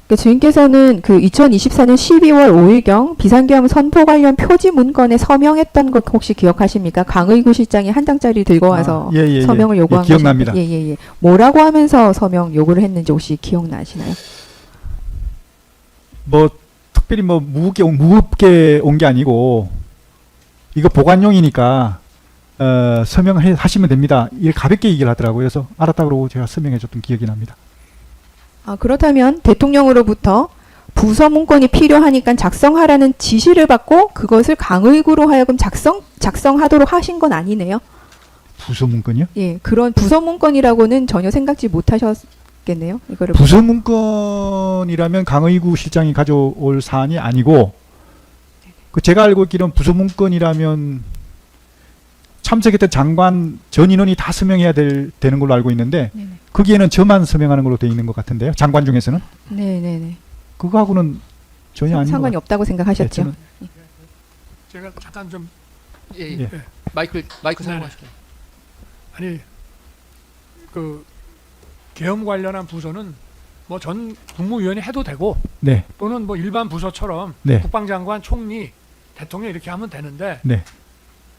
그러니까 주인께서는 그 2024년 12월 5일경 비상계엄 선포 관련 표지 문건에 서명했던 것 혹시 기억하십니까? 강의구 실장이 한 장짜리 들고 와서 서명을 요구한 거 기억납니다. 예. 뭐라고 하면서 서명 요구를 했는지 혹시 기억나시나요? 뭐 특별히 뭐 무겁게 온 게 아니고 이거 보관용이니까 서명하시면 됩니다. 이렇게 가볍게 얘기를 하더라고요. 그래서 알았다 그러고 제가 서명해줬던 기억이 납니다. 아, 그렇다면 대통령으로부터 부서 문건이 필요하니까 작성하라는 지시를 받고 그것을 강의구로 하여금 작성하도록 하신 건 아니네요. 부서 문건이요? 예, 그런 부서 문건이라고는 전혀 생각지 못하셨겠네요. 이거를 부서 문건이라면 강의구 실장이 가져올 사안이 아니고 그 제가 알고 있기로는 부서 문건이라면 참석했던 장관 전 인원이 다 서명해야 되는 걸로 알고 있는데 네네. 거기에는 저만 서명하는 걸로 되어 있는 것 같은데요. 장관 중에서는. 네네네. 그거하고는 전혀 아닌 상관이 것 없다고 생각하셨죠? 저는 제가 잠깐 좀 예. 마이크 네. 사용하실까요? 아니 그 계엄 관련한 부서는 뭐 전 국무위원이 해도 되고 네. 또는 뭐 일반 부서처럼 네. 국방장관, 총리, 대통령 이렇게 하면 되는데 네.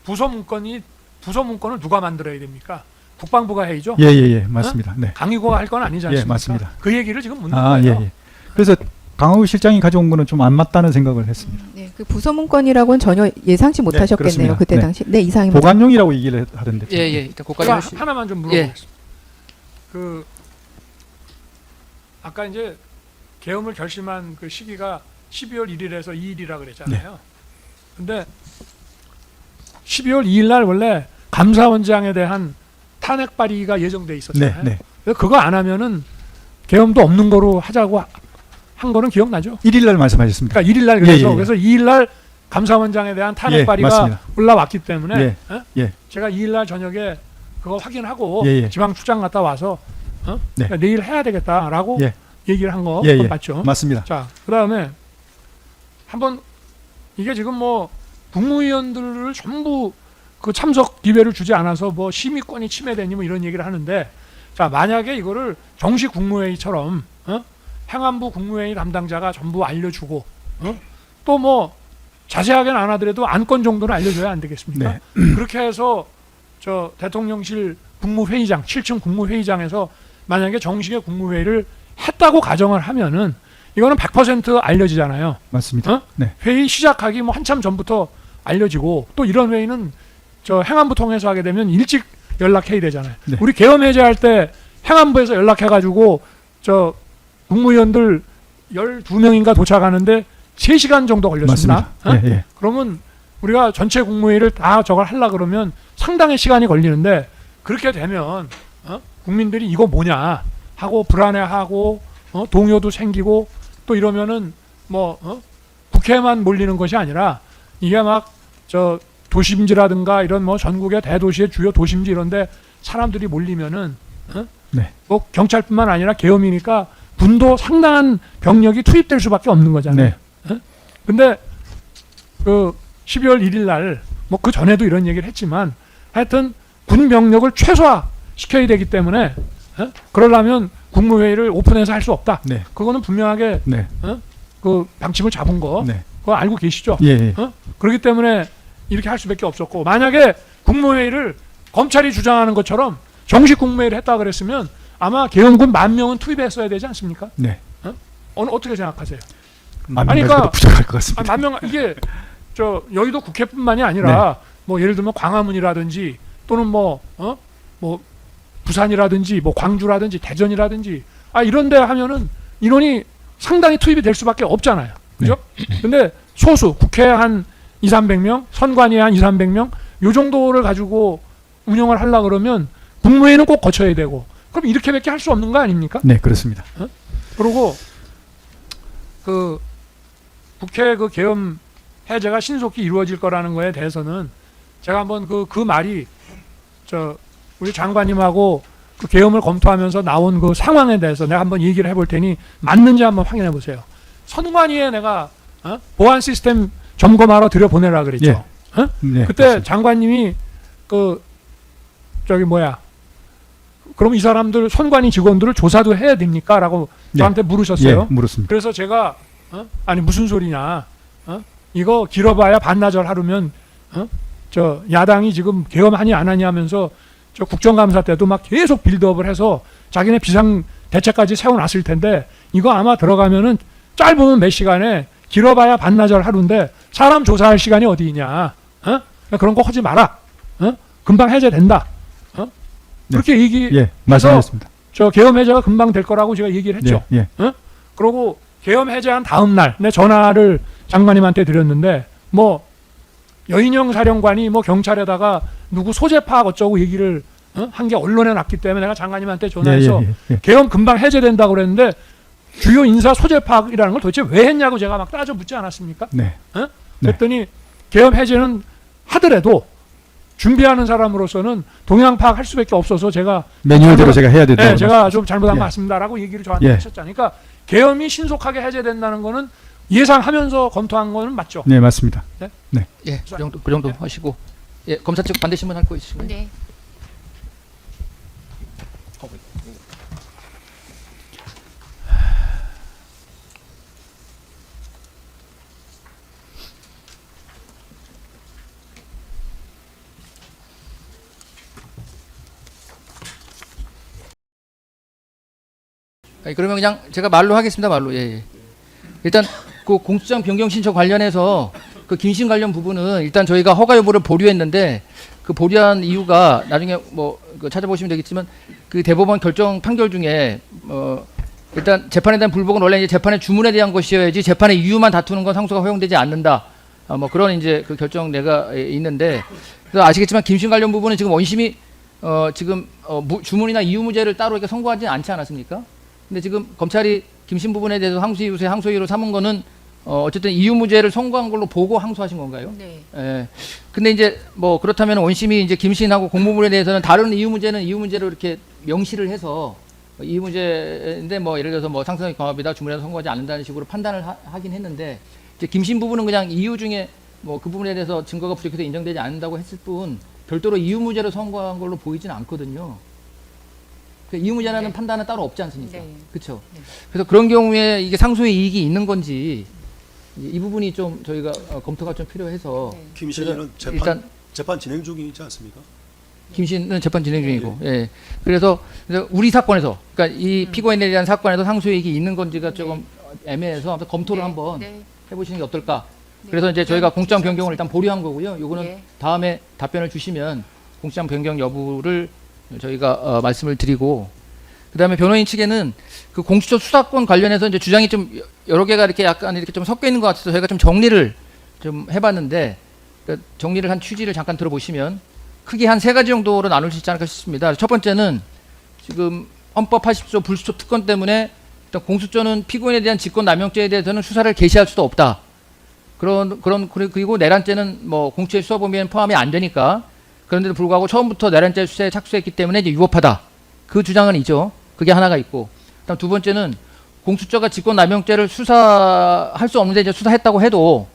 부서 문건을 누가 만들어야 됩니까? 국방부가 해야죠. 예, 맞습니다. 네. 강의구가 할 건 아니지 않습니까? 예, 맞습니다. 그 얘기를 지금 묻는 아, 거예요. 예. 그래서 강의구 실장이 가져온 거는 좀 안 맞다는 생각을 했습니다. 네, 그 부서 문건이라고는 전혀 예상치 못하셨겠네요. 그렇습니다. 그때 네. 당시. 네, 이상입니다. 보관용이라고 얘기를 하던데. 예. 일단 고까지 제가 하시. 하나만 좀 물어보겠습니다. 그 아까 이제 계엄을 결심한 그 시기가 12월 1일에서 2일이라 그랬잖아요. 근데 12월 2일 날 원래 감사원장에 대한 탄핵 발의가 예정돼 있었잖아요. 네. 그래서 그거 안 하면은 계엄도 없는 거로 하자고 한 거는 기억나죠? 1일 날 말씀하셨습니다. 그러니까 1일 날 그래서 예. 그래서 2일 날 감사원장에 대한 탄핵 예, 발의가 맞습니다. 올라왔기 때문에 예. 어? 예. 제가 2일 날 저녁에 그거 확인하고 예. 지방 출장 갔다 와서 네. 그러니까 내일 해야 되겠다라고 예. 얘기를 한 거 예. 맞죠? 맞습니다. 자, 그다음에 한번 이게 지금 뭐 국무위원들을 전부 그 참석 기회를 주지 않아서 뭐 심의권이 침해되니 뭐 이런 얘기를 하는데 자, 만약에 이거를 정식 국무회의처럼 행안부 국무회의 담당자가 전부 알려주고 또 뭐 자세하게는 안 하더라도 안건 정도는 알려줘야 안 되겠습니까? 네. 그렇게 해서 저 대통령실 국무회의장 7층 국무회의장에서 만약에 정식의 국무회의를 했다고 가정을 하면은 이거는 100% 알려지잖아요. 맞습니다. 네. 회의 시작하기 뭐 한참 전부터 알려지고 또 이런 회의는 저 행안부 통해서 하게 되면 일찍 연락해야 되잖아요. 네. 우리 계엄 해제할 때 행안부에서 연락해가지고 저 국무위원들 12명인가 도착하는데 3시간 정도 걸렸습니다. 맞습니다. 예. 그러면 우리가 전체 국무회의를 다 저걸 하려 그러면 상당히 시간이 걸리는데 그렇게 되면 국민들이 이거 뭐냐 하고 불안해하고 동요도 생기고 또 이러면은 뭐 국회에만 몰리는 것이 아니라 이게 막 저 도심지라든가 이런 뭐 전국의 대도시의 주요 도심지 이런데 사람들이 몰리면은 네. 뭐 경찰뿐만 아니라 계엄이니까 군도 상당한 병력이 투입될 수밖에 없는 거잖아요. 네. 근데 그 12월 1일 날 뭐 그 전에도 이런 얘기를 했지만 하여튼 군 병력을 최소화 시켜야 되기 때문에 그러려면 국무회의를 오픈해서 할 수 없다. 네. 그거는 분명하게 네. 그 방침을 잡은 거 네. 그거 알고 계시죠? 예. 그렇기 때문에 이렇게 할 수밖에 없었고 만약에 국무회의를 검찰이 주장하는 것처럼 정식 국무회의를 했다 그랬으면 아마 계엄군 10,000명은 투입했어야 되지 않습니까? 네. 어떻게 생각하세요? 아니, 그러니까- 부족할 것 같습니다. 10,000명 이게 저 여의도 국회뿐만이 아니라 뭐 예를 들면 광화문이라든지 또는 뭐 부산이라든지 뭐 광주라든지 대전이라든지 이런데 하면은 인원이 상당히 투입이 될 수밖에 없잖아요. 그죠? 근데 소수 국회 한 200~300명, 선관위 한 200~300명 요 정도를 가지고 운영을 하려 그러면 국무회의는 꼭 거쳐야 되고 그럼 이렇게밖에 할 수 없는 거 아닙니까? 네, 그렇습니다. 그리고 그 국회 그 계엄 해제가 신속히 이루어질 거라는 거에 대해서는 제가 한번 그 말이 저 우리 장관님하고 그 계엄을 검토하면서 나온 그 상황에 대해서 내가 한번 얘기를 해볼 테니 맞는지 한번 확인해 보세요. 선관위에 내가 보안 시스템 점검하러 들여보내라 그랬죠. 네, 그때 그렇습니다. 장관님이 그 저기 뭐야 그럼 이 사람들 선관위 직원들을 조사도 해야 됩니까? 라고 네. 저한테 물으셨어요. 예, 물었습니다. 그래서 제가 아니 무슨 소리냐? 이거 길어봐야 반나절 하루면 저 야당이 지금 계엄하니 안 하니 하면서 저 국정감사 때도 막 계속 빌드업을 해서 자기네 비상 대책까지 세워놨을 텐데 이거 아마 들어가면은 짧으면 몇 시간에 길어봐야 반나절 하루인데 사람 조사할 시간이 어디 있냐? 그런 거 하지 마라. 금방 해제된다. 그렇게 얘기. 예, 말씀하셨습니다. 저 계엄 해제가 금방 될 거라고 제가 얘기를 했죠. 예, 예. 그러고 계엄 해제한 다음 날 내 전화를 장관님한테 드렸는데 뭐 여인영 사령관이 뭐 경찰에다가 누구 소재 파악 어쩌고 얘기를 한 게 언론에 났기 때문에 내가 장관님한테 전화해서 계엄 금방 해제된다고 그랬는데 주요 인사 소재 파악이라는 걸 도대체 왜 했냐고 제가 막 따져 묻지 않았습니까? 네. 그랬더니 계엄 해제는 하더라도 준비하는 사람으로서는 동향 파악할 수밖에 없어서 제가 매뉴얼대로 제가 해야 된다. 네, 제가 좀 잘못한 것 예. 같습니다라고 얘기를 저한테 예. 하셨잖아요. 그러니까 계엄이 신속하게 해제된다는 거는 예상하면서 검토한 거는 맞죠. 네, 맞습니다. 예, 그 정도 하시고. 예, 검사 측 반대 신문 할 거 있으신가요? 네. 아니, 그러면 그냥 제가 말로 하겠습니다. 말로. 예, 예. 일단 그 공수장 변경 신청 관련해서 그 김신 관련 부분은 일단 저희가 허가 여부를 보류했는데 그 보류한 이유가 나중에 뭐 찾아보시면 되겠지만 그 대법원 결정 판결 중에 일단 재판에 대한 불복은 원래 이제 재판의 주문에 대한 것이어야지 재판의 이유만 다투는 건 상소가 허용되지 않는다. 뭐 그런 이제 그 결정내가 있는데 그래서 아시겠지만 김신 관련 부분은 지금 원심이 주문이나 이유 무죄를 따로 이렇게 선고하지 않지 않았습니까? 근데 지금 검찰이 김신 부분에 대해서 항소이유세 항소이유로 삼은 거는 어쨌든 이유 무죄를 선고한 걸로 보고 항소하신 건가요? 네. 예. 근데 이제 뭐 그렇다면 원심이 이제 김신하고 공무물에 대해서는 다른 이유 문제는 이유 문제로 이렇게 명시를 해서 이유 문제인데 뭐 예를 들어서 뭐 상습적 경합이다 주문에서 선고하지 않는다는 식으로 판단을 하긴 했는데 이제 김신 부분은 그냥 이유 중에 뭐 그 부분에 대해서 증거가 부족해서 인정되지 않는다고 했을 뿐 별도로 이유 무죄로 선고한 걸로 보이지는 않거든요. 그 이유 무죄라는 네. 판단은 따로 없지 않습니까? 네. 그렇죠. 네. 그래서 그런 경우에 이게 상소의 이익이 있는 건지 이 부분이 좀 저희가 검토가 좀 필요해서 네. 김신이는 일단 재판 진행 중이지 않습니까? 김신은 재판 진행 중이고, 예. 그래서 우리 사건에서, 그러니까 이 피고인에 대한 사건에서 상소이익이 있는 건지가 조금 애매해서 아무튼 검토를 한번 네. 해보시는 게 어떨까. 네. 그래서 이제 저희가 네. 공수장 변경을 일단 보류한 거고요. 요거는 네. 다음에 답변을 주시면 공수장 변경 여부를 저희가 말씀을 드리고, 그 다음에 변호인 측에는 그 공수처 수사권 관련해서 이제 주장이 좀 여러 개가 이렇게 약간 이렇게 좀 섞여 있는 것 같아서 저희가 좀 정리를 좀 해봤는데, 그러니까 정리를 한 취지를 잠깐 들어보시면 크게 한 세 가지 정도로 나눌 수 있지 않을까 싶습니다. 첫 번째는 지금 헌법 80조 불수초 특권 때문에 일단 공수처는 피고인에 대한 직권남용죄에 대해서는 수사를 개시할 수도 없다. 그리고 내란죄는 뭐 공수처의 수사 범위에는 포함이 안 되니까 그런데도 불구하고 처음부터 내란죄 수사에 착수했기 때문에 이제 위법하다. 그 주장은 있죠. 그게 하나가 있고, 그다음 두 번째는 공수처가 직권남용죄를 수사할 수 없는데 이제 수사했다고 해도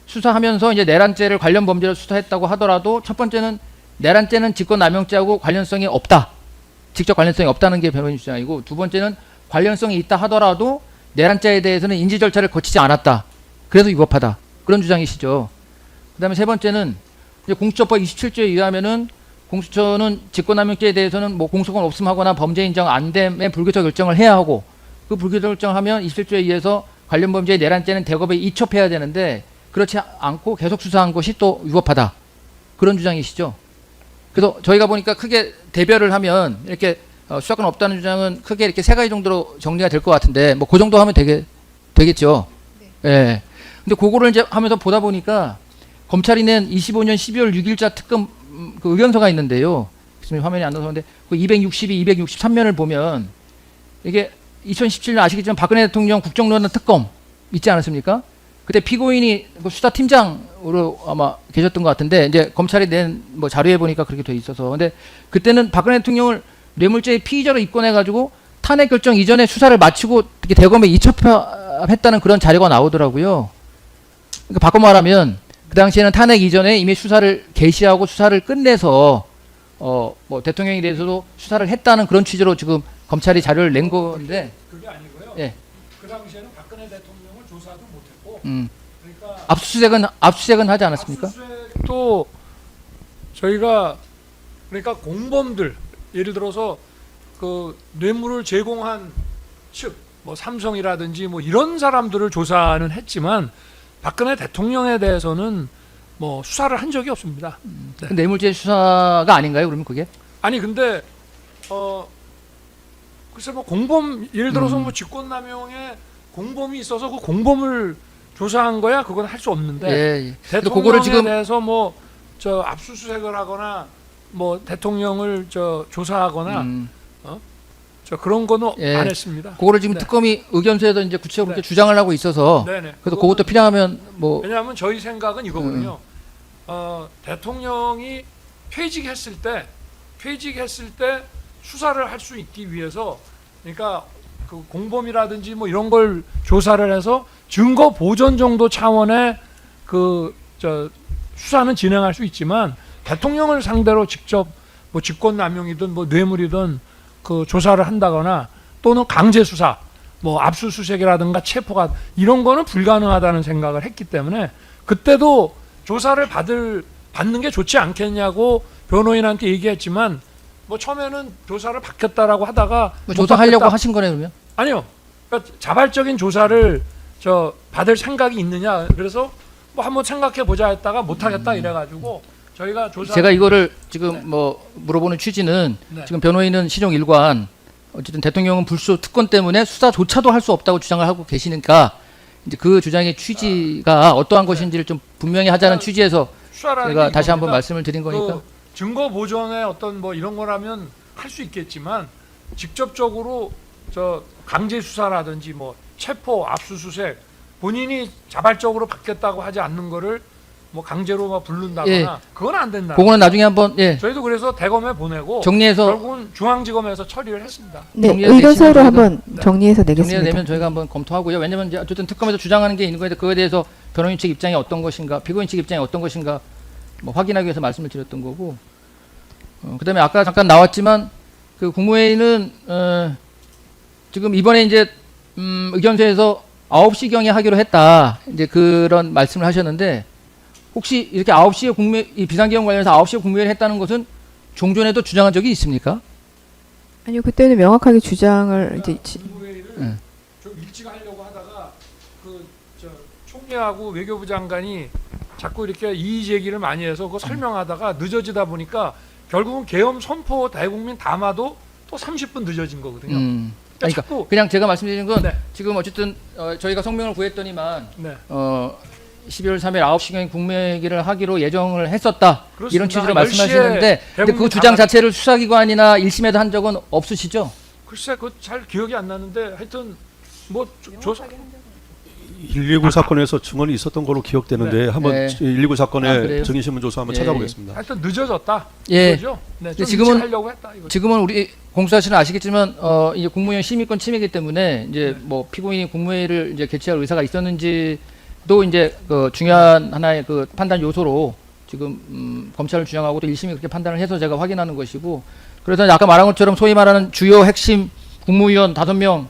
수사하면서 이제 내란죄를 관련 범죄를 수사했다고 하더라도 첫 번째는 내란죄는 직권남용죄하고 관련성이 없다. 직접 관련성이 없다는 게 변호인 주장이고, 두 번째는 관련성이 있다 하더라도 내란죄에 대해서는 인지 절차를 거치지 않았다. 그래서 위법하다. 그런 주장이시죠. 그다음에 세 번째는 이제 공수처법 27조에 의하면은 공수처는 직권남용죄에 대해서는 뭐 공소권 없음하거나 범죄 인정 안 됨의 불교적 결정을 해야 하고, 그 불교적 결정을 하면 27조에 의해서 관련 범죄의 내란죄는 대검에 이첩해야 되는데 그렇지 않고 계속 수사한 것이 또 위법하다. 그런 주장이시죠. 그래서 저희가 보니까 크게 대별을 하면 이렇게 수사권 없다는 주장은 크게 이렇게 세 가지 정도로 정리가 될 것 같은데 뭐 그 정도 하면 되겠죠. 네. 예. 근데 그거를 이제 하면서 보다 보니까 검찰이 낸 25년 12월 6일자 특검 그 의견서가 있는데요. 지금 화면이 안 나오는데 그 262, 263면을 보면 이게 2017년 아시겠지만 박근혜 대통령 국정농단 특검 있지 않았습니까? 그때 피고인이 그 수사팀장으로 아마 계셨던 것 같은데 이제 검찰이 낸 뭐 자료에 보니까 그렇게 돼 있어서, 근데 그때는 박근혜 대통령을 뇌물죄의 피의자로 입건해가지고 탄핵 결정 이전에 수사를 마치고 이렇게 대검에 이첩했다는 그런 자료가 나오더라고요. 그러니까 바꿔 말하면 그 당시에는 탄핵 이전에 이미 수사를 개시하고 수사를 끝내서 뭐 대통령에 대해서도 수사를 했다는 그런 취지로 지금 검찰이 자료를 낸 건데. 그게 아니고요. 예. 그 당시에는 박근혜 대통령을 조사도 못했고, 그러니까 압수수색은 하지 않았습니까? 압수수색도 저희가 그러니까 공범들 예를 들어서 그 뇌물을 제공한 측, 뭐 삼성이라든지 뭐 이런 사람들을 조사는 했지만 박근혜 대통령에 대해서는 뭐 수사를 한 적이 없습니다. 네. 그 뇌물죄 수사가 아닌가요? 그러면 그게? 아니 근데 글쎄 뭐 공범 예를 들어서 뭐 직권남용에 공범이 있어서 그 공범을 조사한 거야 그건 할 수 없는데 예. 근데 대통령에 그거를 지금 대해서 뭐 저 압수수색을 하거나 뭐 대통령을 저 조사하거나 저 그런 거는 예. 안 했습니다. 그거를 지금 네. 특검이 의견서에도 이제 구체적으로 네. 이렇게 주장을 하고 있어서 네네. 그래서 그것도 필요하면 뭐 왜냐하면 저희 생각은 이거거든요. 대통령이 퇴직했을 때 수사를 할 수 있기 위해서 그러니까 그 공범이라든지 뭐 이런 걸 조사를 해서 증거 보존 정도 차원의 그 저 수사는 진행할 수 있지만 대통령을 상대로 직접 뭐 직권남용이든 뭐 뇌물이든 그 조사를 한다거나 또는 강제 수사 뭐 압수수색이라든가 체포가 이런 거는 불가능하다는 생각을 했기 때문에 그때도 조사를 받는 게 좋지 않겠냐고 변호인한테 얘기했지만 뭐 처음에는 조사를 받겠다라고 하다가 뭐 못 조사하려고 받겠다. 하신 거네요, 그러면? 아니요. 그러니까 자발적인 조사를 저 받을 생각이 있느냐 그래서 뭐 한번 생각해 보자 했다가 못 하겠다 이래가지고 저희가 조사 제가 이거를 지금 뭐 물어보는 취지는 네. 지금 변호인은 실형 일관 어쨌든 대통령은 불소 특권 때문에 수사조차도 할 수 없다고 주장을 하고 계시니까 이제 그 주장의 취지가 어떠한 것인지를 좀 분명히 하자는 취지에서 수사라는 제가 게 다시 한번 이겁니다. 말씀을 드린 거니까. 그 증거 보존의 어떤 뭐 이런 거라면 할 수 있겠지만 직접적으로 저 강제 수사라든지 뭐 체포, 압수수색 본인이 자발적으로 받겠다고 하지 않는 거를 뭐 강제로 막 부른다거나 예. 그건 안 된다. 그거는 나중에 한번 저희도 그래서 대검에 보내고 정리해서 결국은 중앙지검에서 처리를 했습니다. 네, 정리해서 의견서로 내시면 한번 정리해서 정리해 내겠습니다. 내면 저희가 한번 검토하고요. 왜냐면 이제 어쨌든 특검에서 주장하는 게 있는 거에 그거에 대해서 변호인 측 입장이 어떤 것인가, 피고인 측 입장이 어떤 것인가 뭐 확인하기 위해서 말씀을 드렸던 거고. 그다음에 아까 잠깐 나왔지만 그 국무회의는 지금 이번에 이제 의견서에서 9시경에 하기로 했다. 이제 그런 말씀을 하셨는데 혹시 이렇게 9시에 이 비상계엄 관련해서 9시에 국무회의를 했다는 것은 종전에도 주장한 적이 있습니까? 아니요, 그때는 명확하게 주장을 이제 국무회의를 좀 일찍 하려고 하다가 그 저 총리하고 외교부 장관이 자꾸 이렇게 이의 제기를 많이 해서 그거 설명하다가 늦어지다 보니까 결국은 계엄 선포 대국민 담화도 또 30분 늦어진 거거든요. 그러니까 자꾸 그냥 제가 말씀드리는 건 네. 지금 어쨌든 저희가 성명을 구했더니만 네. 12월 3일 9시경에 국무회의를 하기로 예정을 했었다. 그렇습니다. 이런 취지로 한 말씀하시는데 10시에 근데 그 대국민 주장 담화- 자체를 수사기관이나 1심에도 한 적은 없으시죠? 글쎄 그 잘 기억이 안 나는데 하여튼 뭐 조사 119 사건에서 증언이 있었던 걸로 기억되는데 한번 네. 119 아, 사건의 그래요? 증인신문 조사 한번 예, 찾아보겠습니다. 하여튼 늦어졌다. 예. 그죠? 네, 근데 좀 지금은- 일찍 하려고 했다 이거. 지금은 우리 공수사실은 아시겠지만 이제 국무위원 심의권 침해이기 때문에 이제 뭐 피고인이 국무회의를 이제 개최할 의사가 있었는지도 이제 그 중요한 하나의 그 판단 요소로 지금 검찰을 주장하고 또 1심이 그렇게 판단을 해서 제가 확인하는 것이고 그래서 아까 말한 것처럼 소위 말하는 주요 핵심 국무위원 5명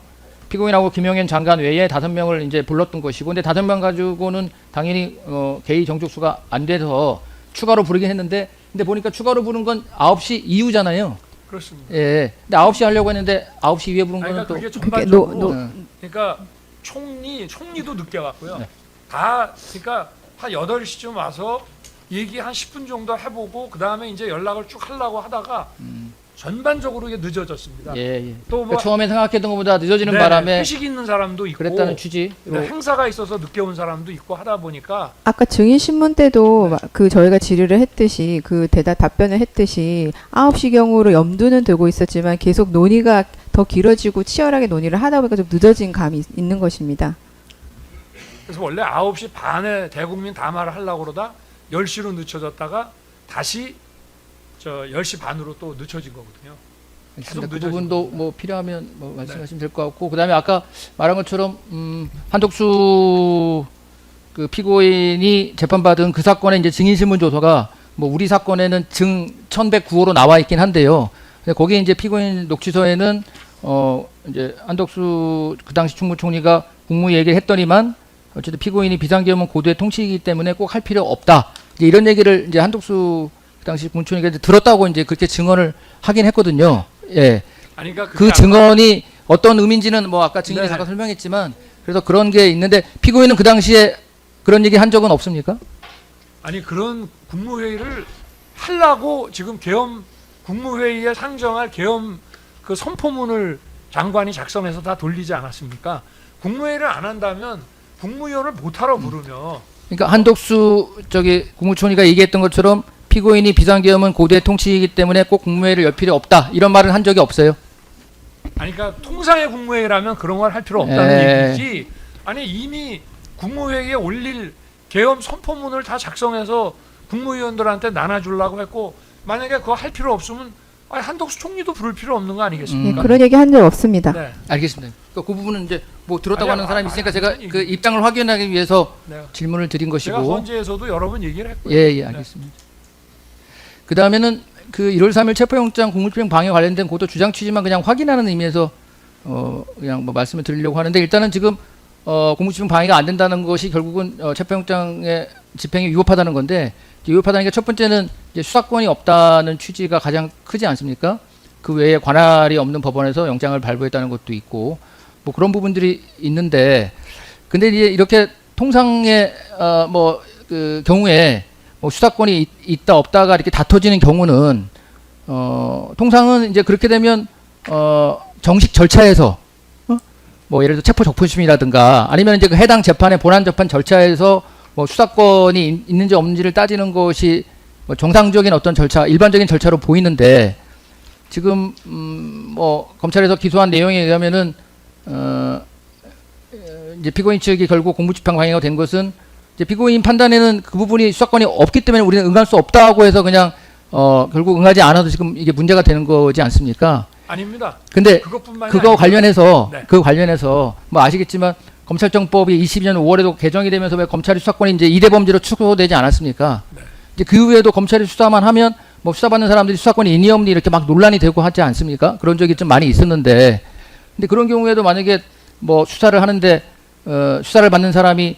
피고인하고 김용현 장관 외에 5명을 이제 불렀던 것이고 근데 5명 가지고는 당연히 개의 정족수가 안 돼서 추가로 부르긴 했는데 근데 보니까 추가로 부른 건 9시 이후잖아요. 그렇습니다. 예. 근데 9시 하려고 했는데 9시 이후에 부른 아니, 거는 그러니까 또 그게 그게 전반적으로 그러니까 총리도 늦게 왔고요. 네. 다 그러니까 한 8시쯤 와서 얘기 한 10분 정도 해보고 그 다음에 이제 연락을 쭉 하려고 하다가 전반적으로 이게 늦어졌습니다. 예. 또 뭐 그러니까 처음에 생각했던 것보다 늦어지는 네, 바람에 회식 있는 사람도 있고 그랬다는 취지로 네, 행사가 있어서 늦게 온 사람도 있고 하다 보니까 아까 증인 신문 때도 네. 그 저희가 질의를 했듯이 그 답변을 했듯이 9시 경으로 염두는 두고 있었지만 계속 논의가 더 길어지고 치열하게 논의를 하다 보니까 좀 늦어진 감이 있는 것입니다. 그래서 원래 9시 반에 대국민 담화를 하려고 그러다 10시로 늦춰졌다가 다시 저 10시 반으로 또 늦춰진 거거든요. 알겠습니다. 그 늦어진 부분도 겁니다. 뭐 필요하면 뭐 말씀하시면 될 것 같고 그다음에 아까 말한 것처럼 한덕수 그 피고인이 재판받은 그 사건의 이제 증인신문 조서가 뭐 우리 사건에는 증 1109호로 나와 있긴 한데요. 근데 거기 이제 피고인 녹취서에는 이제 한덕수 그 당시 충무총리가 국무 얘기를 했더니만 어쨌든 피고인이 비상계엄은 고도의 통치이기 때문에 꼭 할 필요 없다. 이제 이런 얘기를 이제 한덕수 그 당시 국무총리가 이제 들었다고 이제 그렇게 증언을 하긴 했거든요. 예. 아니 그러니까 그 증언이 어떤 의미인지는 뭐 아까 증인이 네네. 잠깐 설명했지만 그래서 그런 게 있는데 피고인은 그 당시에 그런 얘기 한 적은 없습니까? 아니 그런 국무회의를 하려고 지금 계엄 국무회의에 상정할 계엄 그 선포문을 장관이 작성해서 다 돌리지 않았습니까? 국무회의를 안 한다면 국무위원을 못하러 부르며 그러니까 한덕수 국무총리가 얘기했던 것처럼 피고인이 비상계엄은 고도의 통치이기 때문에 꼭 국무회의를 열 필요 없다 이런 말을 한 적이 없어요. 아니 그러니까 통상의 국무회의라면 그런 걸 할 필요 없다는 에. 얘기지. 아니 이미 국무회의에 올릴 계엄 선포문을 다 작성해서 국무위원들한테 나눠주려고 했고 만약에 그거 할 필요 없으면 아니 한덕수 총리도 부를 필요 없는 거 예, 아니겠습니까? 그런 얘기 한 적 없습니다. 네. 알겠습니다. 그러니까 그 부분은 이제 뭐 들었다고 아니, 하는 사람이 있으니까 제가 아니, 그 입장을 확인하기 위해서 네. 질문을 드린 제가 것이고. 헌재에서도 여러 번 얘기를 했고요. 예, 알겠습니다. 그 다음에는 그 1월 3일 체포영장 공무집행 방해 관련된 고도 주장 취지만 그냥 확인하는 의미에서 그냥 뭐 말씀을 드리려고 하는데 일단은 지금 공무집행 방해가 안 된다는 것이 결국은 체포영장의 집행이 위법하다는 건데 위법하다는 게 첫 번째는 이제 수사권이 없다는 취지가 가장 크지 않습니까? 그 외에 관할이 없는 법원에서 영장을 발부했다는 것도 있고 뭐 그런 부분들이 있는데 근데 이제 이렇게 통상의 그 경우에 뭐 수사권이 있다 없다가 이렇게 다퉈지는 경우는 통상은 이제 그렇게 되면 정식 절차에서 뭐 예를 들어 체포 적부심이라든가 아니면 이제 그 해당 재판의 본안 재판 절차에서 뭐 수사권이 있는지 없는지를 따지는 것이 뭐 정상적인 어떤 절차, 일반적인 절차로 보이는데 지금 뭐 검찰에서 기소한 내용에 의하면은 이제 피고인 측이 결국 공무집행 방해가 된 것은 이제 피고인 판단에는 그 부분이 수사권이 없기 때문에 우리는 응할 수 없다고 해서 그냥 결국 응하지 않아도 지금 이게 문제가 되는 거지 않습니까? 아닙니다. 근데 그것뿐만이 그거 아니고 관련해서 네. 그 관련해서 뭐 아시겠지만 검찰청법이 22년 5월에도 개정이 되면서 왜 검찰의 수사권이 이제 이대 범죄로 축소되지 않았습니까? 네. 이제 그 이후에도 검찰이 수사만 하면 뭐 수사받는 사람들이 수사권이 있니 없니 이렇게 막 논란이 되고 하지 않습니까? 그런 적이 좀 많이 있었는데 근데 그런 경우에도 만약에 뭐 수사를 하는데 수사를 받는 사람이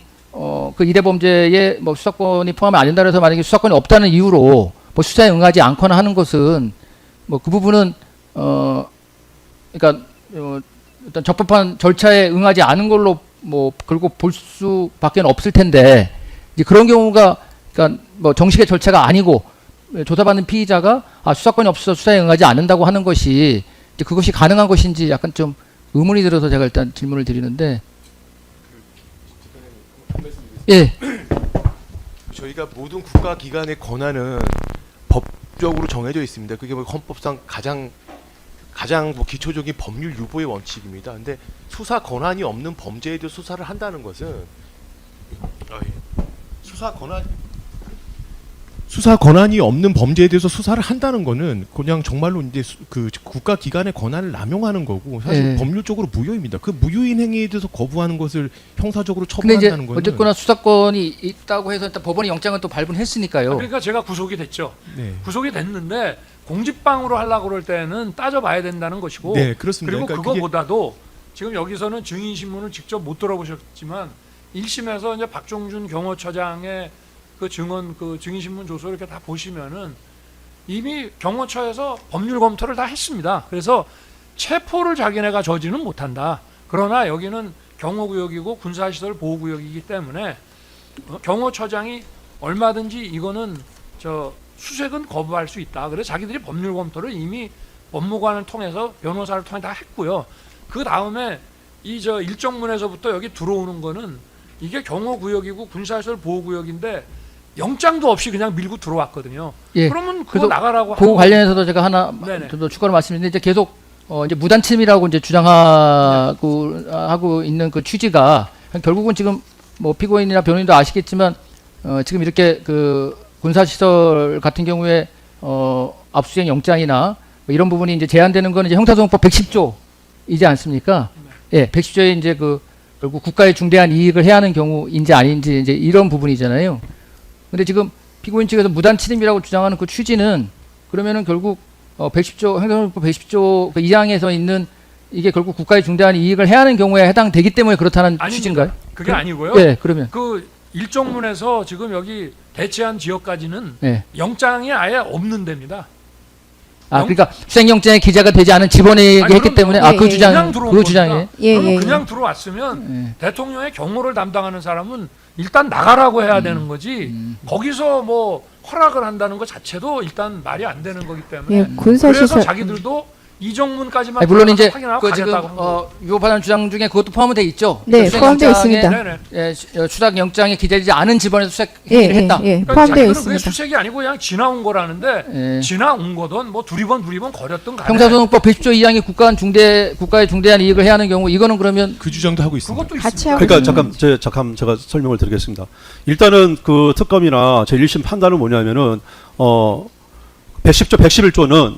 그 이대 범죄에 뭐 수사권이 포함이 안 된다 해서 만약에 수사권이 없다는 이유로 뭐 수사에 응하지 않거나 하는 것은 뭐 그 부분은 그러니까 일단 적법한 절차에 응하지 않은 걸로 뭐 결국 볼 수밖에 없을 텐데 이제 그런 경우가 그러니까 뭐 정식의 절차가 아니고 조사받는 피의자가 수사권이 없어서 수사에 응하지 않는다고 하는 것이 이제 그것이 가능한 것인지 약간 좀 의문이 들어서 제가 일단 질문을 드리는데 예. 저희가 모든 국가기관의 권한은 법적으로 정해져 있습니다. 그게 뭐 헌법상 가장 뭐 기초적인 법률 유보의 원칙입니다. 근데 수사 권한이 없는 범죄에 대해 수사를 한다는 것은 수사 권한이 없는 범죄에 대해서 수사를 한다는 거는 그냥 정말로 이제 그 국가기관의 권한을 남용하는 거고 사실 예. 법률적으로 무효입니다. 그 무효인 행위에 대해서 거부하는 것을 형사적으로 근데 이제 처벌한다는 거는 어쨌거나 수사권이 있다고 해서 일단 법원이 영장을 또 발부했으니까요. 그러니까 제가 구속이 됐죠. 네. 구속이 됐는데 공직방으로 하려고 그럴 때는 따져봐야 된다는 것이고 네, 그렇습니다. 그리고 그러니까 그게- 그거보다도 지금 여기서는 증인 신문을 직접 못 들어보셨지만 1심에서 이제 박종준 경호처장의 그 증언 그 증인 신문 조서 이렇게 다 보시면은 이미 경호처에서 법률 검토를 다 했습니다. 그래서 체포를 자기네가 저지는 못한다. 그러나 여기는 경호구역이고 군사시설 보호구역이기 때문에 경호처장이 얼마든지 이거는 수색은 거부할 수 있다. 그래서 자기들이 법률 검토를 이미 법무관을 통해서 변호사를 통해 다 했고요. 그 다음에 이 일정문에서부터 여기 들어오는 거는 이게 경호구역이고 군사시설 보호구역인데 영장도 없이 그냥 밀고 들어왔거든요. 예. 그러면 그거 그래서 나가라고 그 관련해서도 제가 하나 네네. 좀 더 추가로 말씀드리는데 이제 계속 이제 무단침이라고 이제 주장하고 하고 있는 그 취지가 결국은 지금 뭐 피고인이나 변호인도 아시겠지만 지금 이렇게 그 군사시설 같은 경우에 압수수색 영장이나 뭐 이런 부분이 이제 제한되는 건 이제 형사소송법 110조이지 않습니까? 예, 110조에 이제 그 결국 국가의 중대한 이익을 해야 하는 경우인지 아닌지 이제 이런 부분이잖아요. 근데 지금 피고인 측에서 무단 침입이라고 주장하는 그 취지는 그러면은 결국 110조 행정법 110조 그 2항에서 있는 이게 결국 국가의 중대한 이익을 해하는 경우에 해당되기 때문에 그렇다는 아닙니다. 취지인가요? 그게 아니고요. 네, 그러면 그 일정문에서 지금 여기 대체한 지역까지는 네. 영장이 아예 없는 데입니다. 그러니까 수색영장에 기재가 되지 않은 집원에게 아니, 했기 그럼요. 때문에 예, 그 예. 주장 그냥 들어온 그 주장이에요. 겁니다. 예, 그러면 예, 그냥 들어왔으면 예. 대통령의 경호를 담당하는 사람은 일단 나가라고 해야 되는 거지. 거기서 뭐 허락을 한다는 것 자체도 일단 말이 안 되는 거기 때문에. 예, 그래서 군사시설 자기들도 이정문까지만 아니, 물론 이제 확인하고 그 지금 가겠다고 한 거예요. 위법하는 주장 중에 그것도 포함돼 있죠. 네, 수색 포함되어 영장에, 있습니다. 네네. 추락 영장에 기재되지 않은 집원에서 수색 예, 행위를 했다. 예, 그러니까 포함되어 자기는 그게 있습니다. 수색이 아니고 그냥 지나온 거라는데 예. 지나온 거든 뭐 두리번 거렸든 간에 형사소송법 110조 2항이 국가의 중대한 이익을 해하는 경우 이거는 그러면 그 주장도 하고 있습니다. 그것도 같이 있습니다. 하고 그러니까 잠깐 제가 설명을 드리겠습니다. 일단은 그 특검이나 제1심 판단은 뭐냐면은 110조 111조는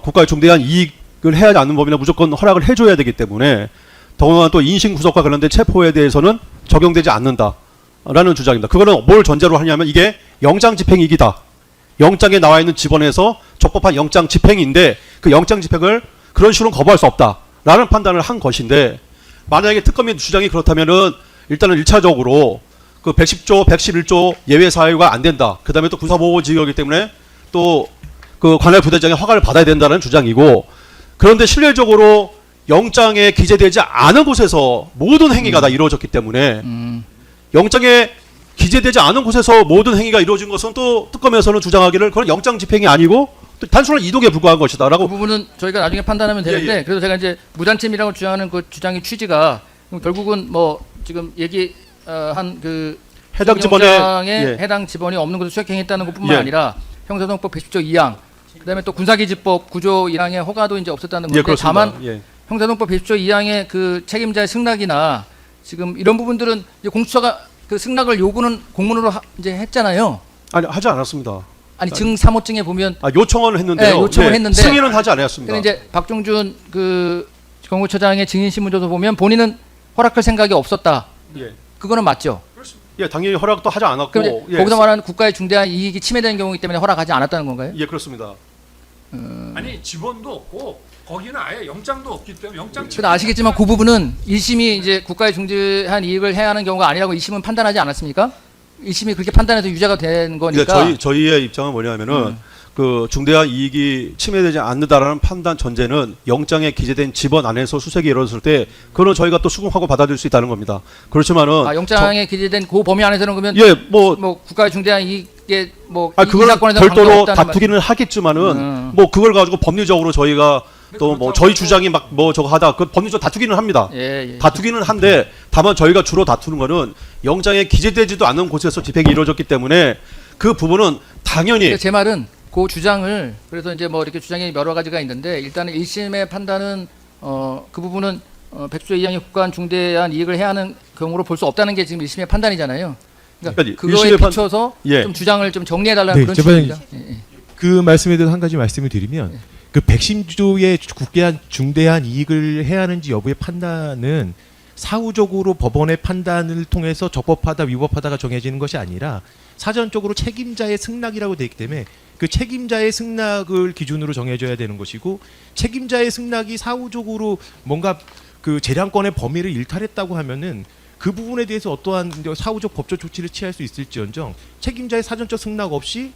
국가의 중대한 이익을 해야 하지 않는 법이나 무조건 허락을 해줘야 되기 때문에 더구나 또 인신 구속과 관련된 체포에 대해서는 적용되지 않는다라는 주장입니다. 그거는 뭘 전제로 하냐면 이게 영장 집행이익이다. 영장에 나와 있는 집원에서 적법한 영장 집행인데 그 영장 집행을 그런 식으로 거부할 수 없다라는 판단을 한 것인데 만약에 특검의 주장이 그렇다면은 일단은 1차적으로 그 110조, 111조 예외 사유가 안 된다. 그다음에 또 군사보호 지역이기 때문에 또 그 관할 부대장의 허가를 받아야 된다는 주장이고 그런데 실질적으로 영장에 기재되지 않은 곳에서 모든 행위가 다 이루어졌기 때문에 영장에 기재되지 않은 곳에서 모든 행위가 이루어진 것은 또 특검에서는 주장하기를 그건 영장 집행이 아니고 또 단순한 이동에 불과한 그 것이다라고 부분은 저희가 나중에 판단하면 되는데 예. 그래서 제가 이제 무단침입이라고 주장하는 그 주장의 취지가 결국은 뭐 지금 얘기한 그 해당 집원에 예. 해당 집원이 없는 곳을 수색행했다는 것뿐만 예. 아니라 형사소송법 110조 2항 그다음에 또 군사기지법 9조 1항의 허가도 이제 없었다는 건데 예, 그렇습니다. 다만 예. 형사소송법 110조 2항의 그 책임자의 승낙이나 지금 이런 부분들은 이제 공수처가 그 승낙을 요구는 공문으로 이제 했잖아요. 아니 하지 않았습니다. 아니 증 사모증에 보면 요청은 했는데요. 네, 요청을 했는데 승인은 하지 않았습니다. 근데 이제 박종준 그 경호처장의 증인 신문조서 보면 본인은 허락할 생각이 없었다. 예. 그거는 맞죠. 예, 당연히 허락도 하지 않았고 그럼 이제 예, 거기서 말하는 국가의 중대한 이익이 침해되는 경우이기 때문에 허락하지 않았다는 건가요? 예, 그렇습니다. 아니 지원도 없고 거기는 아예 영장도 없기 때문에 영장 그래도 아시겠지만 그 부분은 1심이 이제 국가의 중대한 이익을 해야 하는 경우가 아니라고 2심은 판단하지 않았습니까? 1심이 그렇게 판단해서 유죄가 된 거니까. 그러니까 저희의 입장은 뭐냐면은 그 중대한 이익이 침해되지 않는다라는 판단 전제는 영장에 기재된 집원 안에서 수색이 이루어졌을 때 그거는 저희가 또 수긍하고 받아들일 수 있다는 겁니다. 그렇지만은 영장에 기재된 그 범위 안에서는 그러면 예, 뭐 국가의 중대한 이익에 뭐 이 그걸 사건에서 별도로 관계없다는 다투기는 하겠지만은 음. 뭐 그걸 가지고 법리적으로 저희가 또 뭐 저희 주장이 막 뭐 저거 하다 그 법리적 다투기는 합니다. 예. 다투기는 한데 다만 저희가 주로 다투는 거는 영장에 기재되지도 않은 곳에서 집행이 이루어졌기 때문에 그 부분은 당연히 그러니까 제 말은 그 주장을 그래서 이제 뭐 이렇게 주장이 여러 가지가 있는데 일단은 1심의 판단은 그 부분은 100조 2항의 국가한 중대한 이익을 해야 하는 경우로 볼 수 없다는 게 지금 1심의 판단이잖아요. 그러니까 그러니까 그거에 1심의 비춰서 예. 좀 주장을 좀 정리해달라는 네, 그런 제발- 취지입니다. 예. 그 말씀에 대해서 한 가지 말씀을 드리면 그 110조의 국대한 중대한 이익을 해야 하는지 여부의 판단은 사후적으로 법원의 판단을 통해서 적법하다 위법하다가 정해지는 것이 아니라 사전적으로 책임자의 승낙이라고 되어 있기 때문에 그 책임자의 승낙을 기준으로 정해져야 되는 것이고 책임자의 승낙이 사후적으로 뭔가 그 재량권의 범위를 일탈했다고 하면은 그 부분에 대해서 어떠한 사후적 법적 조치를 취할 수 있을지언정 책임자의 사전적 승낙 없이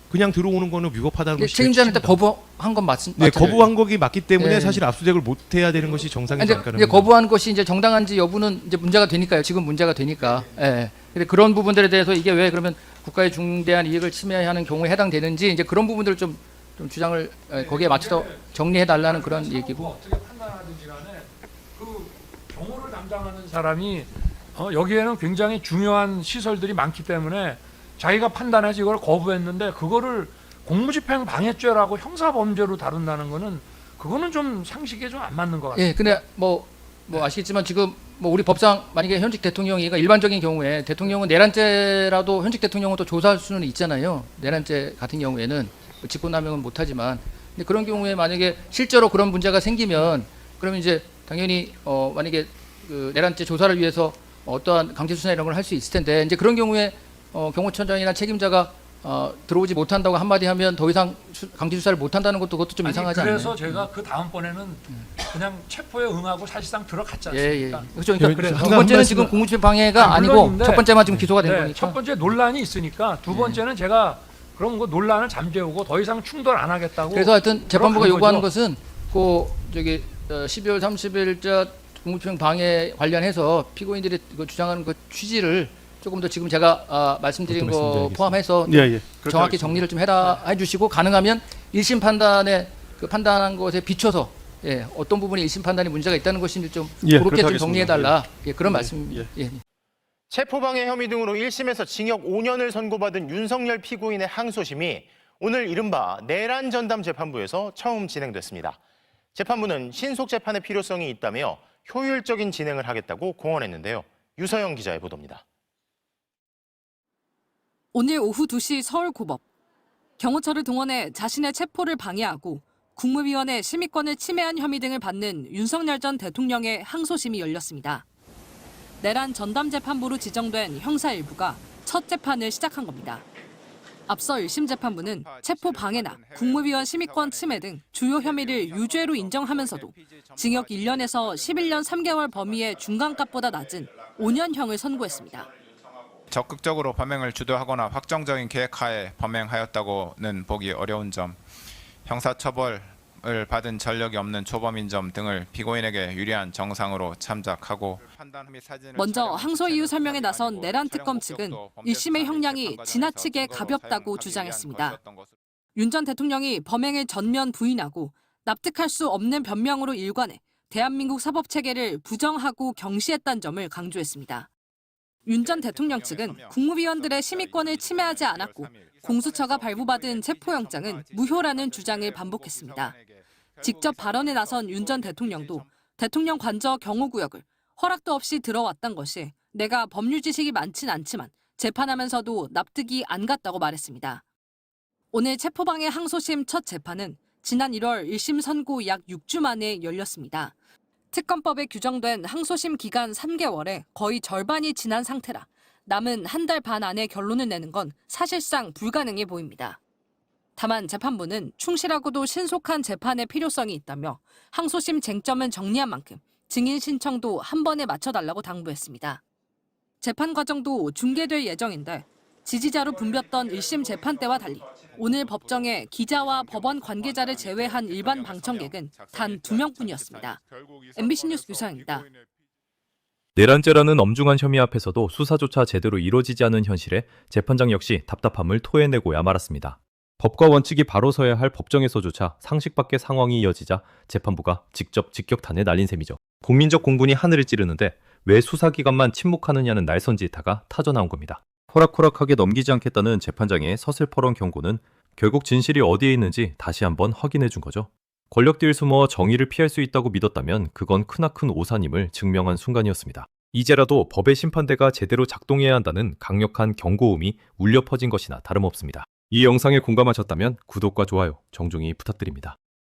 그냥 들어오는 거는 위법하다는 것이 책임자는 일단 제 취지입니다. 거부한 건 맞죠? 네, 거부한 것이 맞기 때문에 네. 사실 압수수색을 못 해야 되는 것이 정상이지 이제, 않을까. 이제 거부한 것이 이제 정당한지 여부는 이제 문제가 되니까요. 지금 문제가 되니까. 예. 근데 그런 부분들에 대해서 이게 왜 그러면 국가의 중대한 이익을 침해하는 경우에 해당되는지 이제 그런 부분들을 좀 주장을 거기에 맞춰서 정리해 달라는 그런 얘기고. 어떻게 판단하든지 간에 그 경호를 담당하는 사람이 여기에는 굉장히 중요한 시설들이 많기 때문에 자기가 판단해서 이걸 거부했는데 그거를 공무집행 방해죄라고 형사범죄로 다룬다는 거는 그거는 좀 상식에 좀 안 맞는 것 같아요. 예. 근데 뭐 아시겠지만 지금 뭐 우리 법상 만약에 현직 대통령이 일반적인 경우에 대통령은 내란죄라도 현직 대통령은 또 조사할 수는 있잖아요. 내란죄 같은 경우에는 직권남용은 못하지만 근데 그런 경우에 만약에 실제로 그런 문제가 생기면 그러면 이제 당연히 만약에 그 내란죄 조사를 위해서 어떠한 강제 수사 이런 걸 할 수 있을 텐데 이제 그런 경우에 경호처장이나 책임자가 들어오지 못한다고 한마디 하면 더 이상 강제 수사를 못한다는 것도 그것도 좀 아니, 이상하지 그래서 않나요? 제가 그 다음번에는 그냥 체포에 응하고 사실상 들어갔지 예, 예. 않습니까? 그렇죠. 그러니까 그래서 두 번째는 지금 공무집행 방해가 아니, 아니고 물론인데, 첫 번째만 지금 기소가 된 네, 거니까. 첫 번째 논란이 있으니까 두 번째는 제가 그럼 그 논란을 잠재우고 더 이상 충돌 안 하겠다고. 그래서 하여튼 재판부가 들어간 요구하는 거죠. 것은 그 저기 12월 30일자 공무집행 방해 관련해서 피고인들이 그 주장하는 그 취지를 조금 더 지금 제가 말씀드린 어떤 거 말씀인지 포함해서 예, 예. 그렇게 정확히 하겠습니다. 정리를 좀 해주시고 가능하면 1심 판단에 그 판단한 것에 비춰서 어떤 부분이 1심 판단에 문제가 있다는 것인지 좀 예, 그렇게 그렇게 좀 하겠습니다. 정리해달라 그런 말씀. 예. 예. 체포방해 혐의 등으로 1심에서 징역 5년을 선고받은 윤석열 피고인의 항소심이 오늘 이른바 내란 전담 재판부에서 처음 진행됐습니다. 재판부는 신속 재판의 필요성이 있다며 효율적인 진행을 하겠다고 공언했는데요. 유서영 기자의 보도입니다. 오늘 오후 2시 서울고법. 경호처를 동원해 자신의 체포를 방해하고 국무위원회 심의권을 침해한 혐의 등을 받는 윤석열 전 대통령의 항소심이 열렸습니다. 내란 전담재판부로 지정된 형사 일부가 첫 재판을 시작한 겁니다. 앞서 1심 재판부는 체포 방해나 국무위원 심의권 침해 등 주요 혐의를 유죄로 인정하면서도 징역 1년에서 11년 3개월 범위의 중간값보다 낮은 5년형을 선고했습니다. 적극적으로 범행을 주도하거나 확정적인 계획하에 범행하였다고는 보기 어려운 점, 형사처벌을 받은 전력이 없는 초범인 점 등을 피고인에게 유리한 정상으로 참작하고 먼저 항소 이유 설명에 나선 내란 특검 측은 1심의 형량이 지나치게 가볍다고 주장했습니다. 윤 전 대통령이 범행을 전면 부인하고 납득할 수 없는 변명으로 일관해 대한민국 사법체계를 부정하고 경시했다는 점을 강조했습니다. 윤 전 대통령 측은 국무위원들의 심의권을 침해하지 않았고 공수처가 발부받은 체포영장은 무효라는 주장을 반복했습니다. 직접 발언에 나선 윤 전 대통령도 대통령 관저 경호구역을 허락도 없이 들어왔던 것이 내가 법률 지식이 많진 않지만 재판하면서도 납득이 안 갔다고 말했습니다. 오늘 체포방해 항소심 첫 재판은 지난 1월 1심 선고 약 6주 만에 열렸습니다. 특검법에 규정된 항소심 기간 3개월에 거의 절반이 지난 상태라 남은 한 달 반 안에 결론을 내는 건 사실상 불가능해 보입니다. 다만 재판부는 충실하고도 신속한 재판의 필요성이 있다며 항소심 쟁점은 정리한 만큼 증인 신청도 한 번에 맞춰달라고 당부했습니다. 재판 과정도 중계될 예정인데 지지자로 붐볐던 1심 재판 때와 달리 오늘 법정에 기자와 법원 관계자를 제외한 일반 방청객은 단 2명뿐이었습니다. MBC 뉴스 유서영입니다. 내란죄라는 엄중한 혐의 앞에서도 수사조차 제대로 이루어지지 않은 현실에 재판장 역시 답답함을 토해내고야 말았습니다. 법과 원칙이 바로 서야 할 법정에서조차 상식 밖의 상황이 이어지자 재판부가 직접 직격탄을 날린 셈이죠. 국민적 공분이 하늘을 찌르는데 왜 수사기관만 침묵하느냐는 날선지타가 타져나온 겁니다. 호락호락하게 넘기지 않겠다는 재판장의 서슬퍼런 경고는 결국 진실이 어디에 있는지 다시 한번 확인해 준 거죠. 권력들 숨어 정의를 피할 수 있다고 믿었다면 그건 크나큰 오산임을 증명한 순간이었습니다. 이제라도 법의 심판대가 제대로 작동해야 한다는 강력한 경고음이 울려 퍼진 것이나 다름없습니다. 이 영상에 공감하셨다면 구독과 좋아요 정중히 부탁드립니다.